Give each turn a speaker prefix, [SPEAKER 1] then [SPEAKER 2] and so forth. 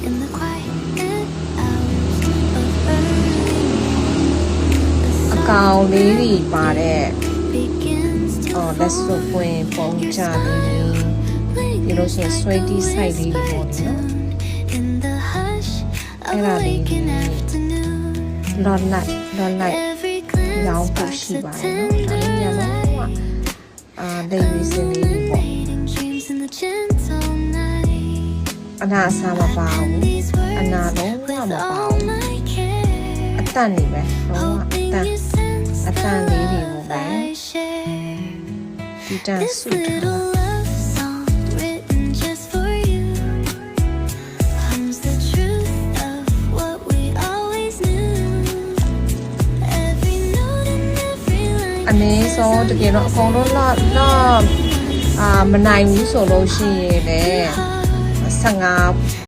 [SPEAKER 1] အကောင်လေးတွေပါတဲ့လက်စွပ်ပွင့်ပုံချလေးဒီလိုဆိုဆွဲတီးဆိုင်လေးတွေပေါ့နော်အဲ့ဒါလေးလော်လိုက်ရောင်းဖို့ရှိပါတယ်နော်ဒါလေးရတော့ဒေးဗီစင်လေးတွေပေါ့အနာအစားမပါဘူးအနာလုံးဝမပါဘူးအတန်နေပဲတော့အတန်လေးတွေပေါ့ပဲဒီတန်စုထားအနေဆိုတကယ်တော့အကုန်လုံးမနိုင်ဘူးဆိုလို့ရှိရင်လည်း15